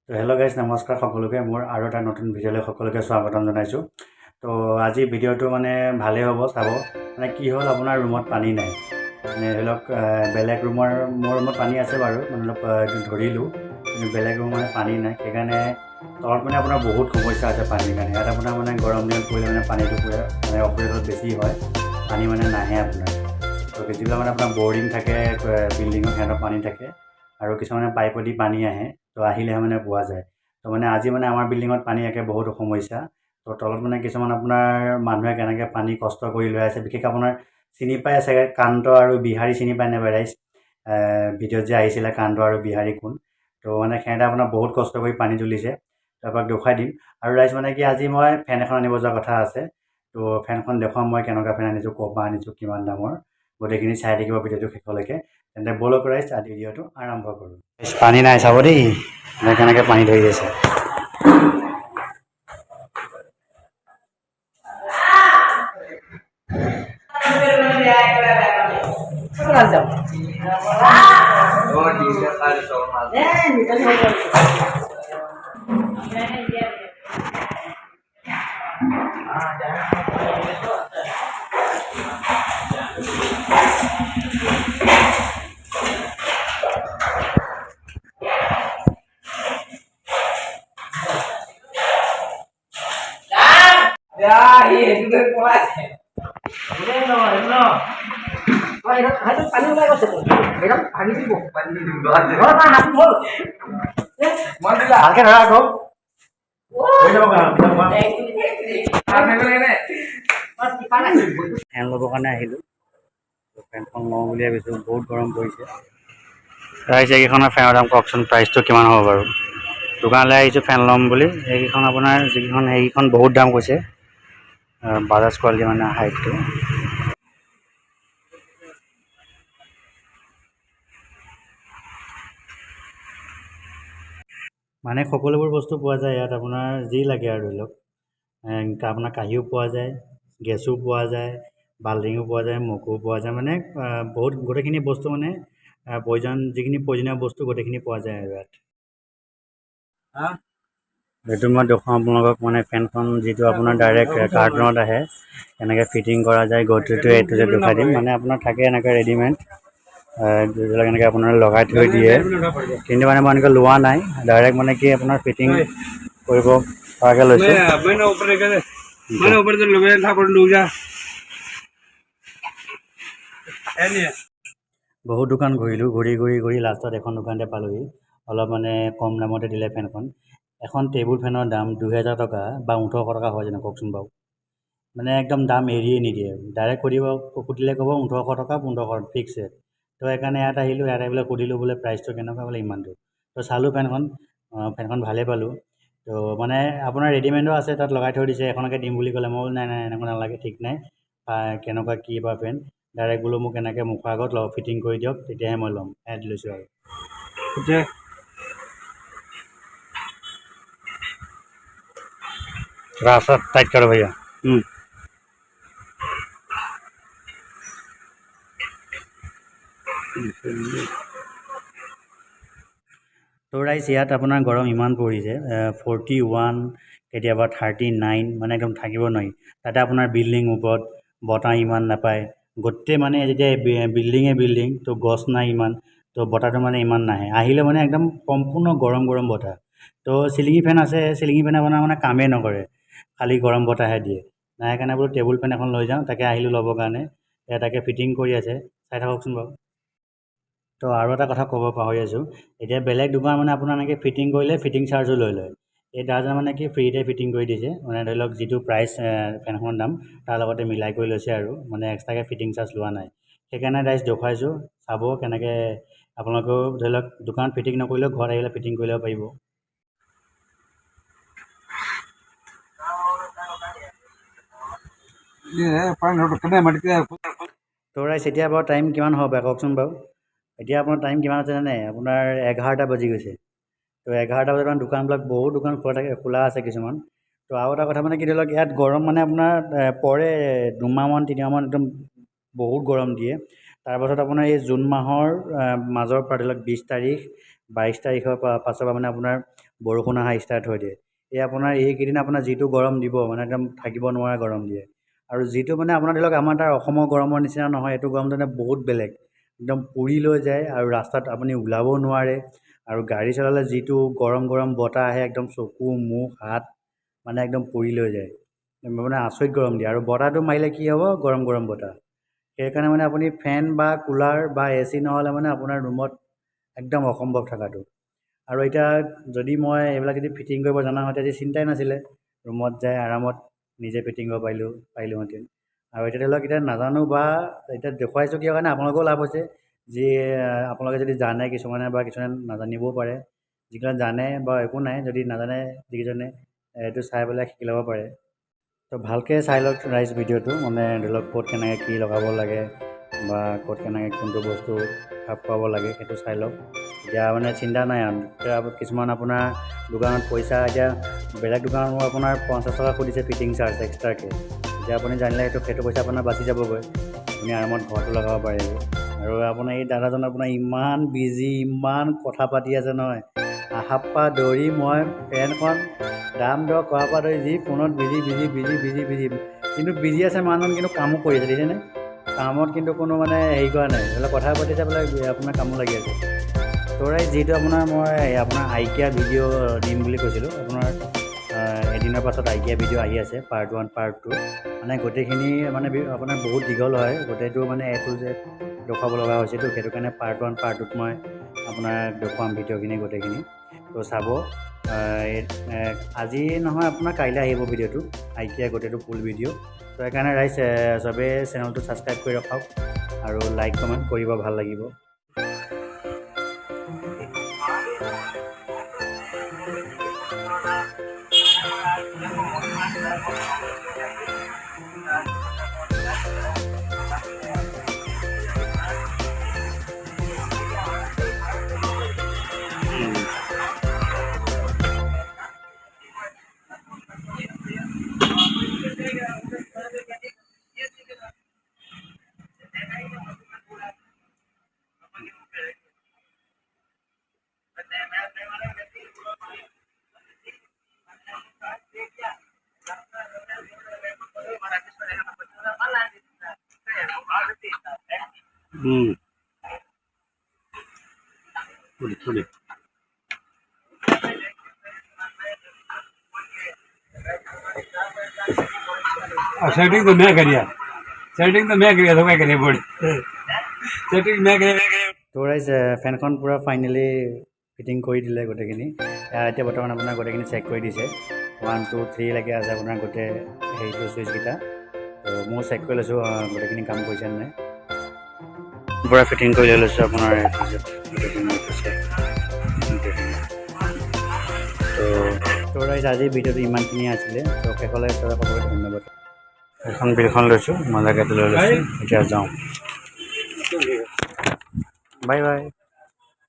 তো hello' guys নমস্কাৰ সকলোকে মোৰ আৰু এটা নতুন ভিডিঅ'লৈ সকলোকে স্বাগতম জনাইছোঁ। তো আজি ভিডিঅ'টো মানে ভালেই হ'ব চাব। মানে কি হ'ল, আপোনাৰ ৰুমত পানী নাই, মানে ধৰি লওক বেলেগ ৰুমৰ মোৰ ৰুমত পানী আছে বাৰু, মানে অলপ ধৰিলোঁ, কিন্তু বেলেগ ৰুম মানে পানী নাই। সেইকাৰণে তলত মানে আপোনাৰ বহুত সমস্যা আছে পানীৰ কাৰণে। ইয়াত আপোনাৰ মানে গৰম দিনত পৰিলে মানে পানীটো মানে অপৰিমাণত বেছি হয়, পানী মানে নাহে আপোনাৰ। তো যিবিলাক মানে আপোনাৰ বৰিং থাকে বিল্ডিঙত, সিহঁতৰ পানী থাকে, আৰু কিছুমানে পাইপেদি পানী আহে, তো আহিলেহে মানে পোৱা যায়। তো মানে আজি মানে আমাৰ বিল্ডিঙত পানী একে বহুত সমস্যা। তো তলত মানে কিছুমান আপোনাৰ মানুহে কেনেকৈ পানী কষ্ট কৰি লৈ আছে, বিশেষকৈ আপোনাৰ চিনি পাই চাগে কান্ত আৰু বিহাৰী চিনি পাই নাপায় ৰাইজ? ভিডিঅ'ত যে আহিছিলে কান্ত আৰু বিহাৰী কোন, তো মানে সিহঁতে আপোনাৰ বহুত কষ্ট কৰি পানী তুলিছে। তাৰপৰা দেখুৱাই দিম। আৰু ৰাইজ মানে কি, আজি মই ফেন এখন আনিব যোৱা কথা আছে। তো ফেনখন দেখুৱাম মই কেনেকুৱা ফেন আনিছোঁ, ক'ৰ পৰা আনিছোঁ, কিমান দামৰ, গোটেইখিনি চাই থাকিব ভিডিঅ'টো শেষলৈকে। তেন্তে ব'লক ৰাইজ আজি ভিডিঅ'টো আৰম্ভ কৰোঁ। পানী নাই, চাব দেই কেনেকৈ পানী ধৰি আছে। ভালকে ধৰা আকৌ ফেন ল'বৰ কাৰণে আহিলোঁ। ফেনখন লওঁ বুলি ভাবিছোঁ, বহুত গৰম পৰিছে। ৰাইজ এইকেইখনৰ ফেনৰ দাম কওকচোন, প্ৰাইচটো কিমান হ'ব বাৰু? দোকানলৈ আহিছোঁ ফেন ল'ম বুলি। এইকেইখন আপোনাৰ সেইকেইখন বহুত দাম কৈছে, বাজাজ কোৱালিটি মানে হাইটটো। মানে সকলোবোৰ বস্তু পোৱা যায় ইয়াত, আপোনাৰ যি লাগে আৰু ধৰি লওক। আপোনাৰ কাঁহীও পোৱা যায়, গেছো পোৱা যায়, বাল্টিঙো পোৱা যায়, মগো পোৱা যায়, মানে বহুত গোটেইখিনি বস্তু মানে যিখিনি প্ৰয়োজনীয় বস্তু গোটেইখিনি পোৱা যায় আৰু ইয়াত। এইটো মই দেখুৱাওঁ আপোনালোকক, মানে ফেনখন যিটো আপোনাৰ ডাইৰেক্ট কাৰ্টুনত আহে, এনেকৈ ফিটিং কৰা যায়, গতিটো এইটো যে দেখুৱাই দিম। মানে আপোনাৰ থাকে এনেকৈ ৰেডিমেড, যিবিলাক এনেকৈ আপোনাৰ লগাই থৈ দিয়ে, কিন্তু মানে মই এনেকৈ লোৱা নাই, ডাইৰেক্ট মানে কি আপোনাৰ ফিটিং কৰিব পৰাকৈ লৈছোঁ। বহুত দোকান ঘূৰিলোঁ, ঘূৰি লাষ্টত এখন দোকানতে পালোঁহি। অলপ মানে কম দামতে দিলে ফেনখন। এখন টেবুল ফেনৰ দাম 2000 টকা বা 1800 টকা হয় জানো কওকচোন বাৰু? মানে একদম দাম এৰিয়ে নিদিয়ে, ডাইৰেক্ট সুধিলে ক'ব 1800 টকা, 1500 ফিক্স ৰেট। তো সেইকাৰণে ইয়াত আহিলোঁ, ইয়াত আহি পেলাই সুধিলোঁ বোলে প্ৰাইচটো কেনেকুৱা, বোলে ইমানটো। তো চালোঁ ফেনখন ভালেই পালোঁ। তো মানে আপোনাৰ ৰেডিমেডো আছে, তাত লগাই থৈ দিছে, এখনকে দিম বুলি ক'লে। মই বোলো নাই এনেকুৱা নালাগে, ঠিক নাই, কেনেকুৱা কি বা ফেন, ডাইৰেক্ট বোলো মোক এনেকৈ মুখৰ আগত ফিটিং কৰি দিয়ক, তেতিয়াহে মই ল'ম। ইয়াত লৈছোঁ আৰু रास्ता टाइट करो भैया। তো ৰাইজ ইয়াত আপোনাৰ গৰম ইমান পৰিছে, 41, কেতিয়াবা 39, মানে একদম থাকিব নোৱাৰি। তাতে আপোনাৰ বিল্ডিং ওপৰত, বতাহ ইমান নাপায়। গোটেই মানে যেতিয়া বিল্ডিং, তো গছ নাই ইমান, তো বতাহটো মানে ইমান নাহে। আহিলে মানে একদম সম্পূৰ্ণ গৰম বতাহ। তো চিলিঙি ফেন আছে, চিলিঙি ফেন আপোনাৰ মানে কামেই নকৰে, খালি গৰম বতাহে দিয়ে। নাই সেইকাৰণে বোলো টেবুল ফেন এখন লৈ যাওঁ, তাকে আহিলোঁ ল'বৰ কাৰণে। তাকে ফিটিং কৰি আছে, চাই থাককচোন বাৰু। তো আৰু এটা কথা ক'ব পাহৰি আছোঁ, এতিয়া বেলেগ দোকান মানে আপোনাৰ এনেকৈ ফিটিং কৰিলে ফিটিং চাৰ্জো লৈ লয়। এই দাদাজনে মানে কি ফ্ৰীতে ফিটিং কৰি দিছে, মানে ধৰি লওক যিটো প্ৰাইচ ফেনখনৰ দাম তাৰ লগতে মিলাই কৰি লৈছে, আৰু মানে এক্সট্ৰাকৈ ফিটিং চাৰ্জ লোৱা নাই। সেইকাৰণে ৰাইজ দেখুৱাইছোঁ, চাব কেনেকৈ আপোনালোকেও ধৰি লওক দোকানত ফিটিং নকৰিলেও ঘৰত আহিলে ফিটিং কৰি ল'ব পাৰিব। তো ৰাইজ এতিয়া বাৰু টাইম কিমান হ'ব কওকচোন বাৰু? এতিয়া আপোনাৰ টাইম কিমান আছে জানে? আপোনাৰ 11টা বাজি গৈছে। তো 11টা বজাত মানে দোকানবিলাক বহুত দোকান খোলা আছে কিছুমান। তো আৰু এটা কথা মানে কি, ধৰি লওক ইয়াত গৰম মানে আপোনাৰ পৰে 2মাহমান 3মাহমান একদম বহুত গৰম দিয়ে। তাৰপাছত আপোনাৰ এই জুন মাহৰ মাজৰ পৰা ধৰি লওক 20 তাৰিখ 22 তাৰিখৰ পাছৰ পৰা মানে আপোনাৰ বৰষুণ অহা ষ্টাৰ্ট হৈ দিয়ে। এই আপোনাৰ এইকেইদিন আপোনাৰ যিটো গৰম দিব মানে একদম থাকিব নোৱাৰা গৰম দিয়ে। আৰু যিটো মানে আপোনাৰ ধৰি লওক আমাৰ তাৰ অসমৰ গৰমৰ নিচিনা নহয়, এইটো গৰমটো মানে বহুত বেলেগ, একদম পুৰি লৈ যায় আৰু ৰাস্তাত আপুনি ওলাবও নোৱাৰে। আৰু গাড়ী চলালে যিটো গৰম গৰম বতাহ আহে একদম চকু মুখ হাত মানে একদম পুৰি লৈ যায়, মানে আচৰিত গৰম দিয়ে। আৰু বতাহটো মাৰিলে কি হ'ব, গৰম গৰম বতাহ। সেইকাৰণে মানে আপুনি ফেন বা কুলাৰ বা এ চি নহ'লে মানে আপোনাৰ ৰুমত একদম অসম্ভৱ থকাটো। আৰু এতিয়া যদি মই এইবিলাক যদি ফিটিং কৰিব জনা হয় তেতিয়া চিন্তাই নাছিলে, ৰুমত যাই আৰামত নিজে ফিটিং কৰিব পাৰিলোঁহেঁতেন। আৰু এতিয়া ধৰি লওক এতিয়া নাজানো বা এতিয়া দেখুৱাইছোঁ কিয় কাৰণে আপোনালোকেও লাভ হৈছে, যি আপোনালোকে যদি জানে কিছুমানে বা কিছুমানে নাজানিবও পাৰে। যিকেইজনে জানে বা একো নাই, যদি নাজানে যিকেইজনে এইটো চাই পেলাই শিকি ল'ব পাৰে। তো ভালকৈ চাই লওক ৰাইজ ভিডিঅ'টো, মানে ধৰি লওক ক'ত কেনেকৈ কি লগাব লাগে বা ক'ত কেনেকৈ কোনটো বস্তু খাপ খুৱাব লাগে সেইটো চাই লওক। এতিয়া মানে চিন্তা নাই আৰু। এতিয়া কিছুমান আপোনাৰ দোকানত পইচা, এতিয়া বেলেগ দোকানত আপোনাৰ 50 টকা সুধিছে ফিটিং চাৰ্জ এক্সট্ৰাকৈ। এতিয়া আপুনি জানিলে সেইটো পইচা আপোনাৰ বাচি যাবগৈ, আপুনি আৰামত ঘৰতো লগাব পাৰিব। আৰু আপোনাৰ এই দাদাজন আপোনাৰ ইমান বিজি, ইমান কথা পাতি আছে নহয়, আহাপ পৰা ধৰি মই ফেনখন দাম দৰ কৰাৰ পৰা ধৰি যি ফোনত busy busy busy busy busy কিন্তু বিজি আছে মানুহজন, কিন্তু কামো কৰি আছে দেখিছেনে। কামত কিন্তু কোনো মানে হেৰি কৰা নাই, বোলে কথা পাতিছে বোলে আপোনাৰ কামো লাগি আছে। তোৰাই যিটো আপোনাৰ মই আপোনাৰ আইকিয়া ভিডিঅ' দিম বুলি কৈছিলোঁ, আপোনাৰ এদিনৰ পাছত আইকিয়া ভিডিঅ' আহি আছে পাৰ্ট 1 পাৰ্ট 2, মানে গোটেইখিনি মানে আপোনাৰ বহুত দীঘল হয়, গোটেইটো মানে A to Z দেখুৱাব লগা হৈছেতো, সেইটো কাৰণে পাৰ্ট 1 পাৰ্ট 2ত মই আপোনাক দেখুৱাম ভিডিঅ'খিনি গোটেইখিনি। তো চাব, আজি নহয় আপোনাৰ কাইলৈ আহিব ভিডিঅ'টো, আইকিয়া গোটেইটো ফুল ভিডিঅ'। তো সেইকাৰণে ৰাইজ চবেই চেনেলটো ছাবস্ক্ৰাইব কৰি ৰখাওক আৰু লাইক কমেণ্ট কৰিব, ভাল লাগিব। सेटिंग तो मैं करिया तो मैं करिए बोर्ड सेटिंग मैं करिया। তো ৰাইজ ফেনখন পূৰা ফাইনেলি ফিটিং কৰি দিলে গোটেইখিনি। এতিয়া বৰ্তমান আপোনাৰ গোটেইখিনি চেক কৰি দিছে, 1 2 3 লৈকে আছে আপোনাৰ গোটেই হেৰিটো চুইচকেইটা। তো মই চেক কৰি লৈছোঁ গোটেইখিনি কাম কৰিছে নে নাই, পূৰা ফিটিং কৰি লৈ লৈছোঁ আপোনাৰ তো ৰাইজ আজি ভিডিঅ'টো ইমানখিনিয়ে আছিলে। তো শেষলৈ সকলোকে ধন্যবাদ। এখন বিলখন লৈছোঁ, মজাকৈ লৈ লৈছোঁ, এতিয়া যাওঁ, বাই বাই।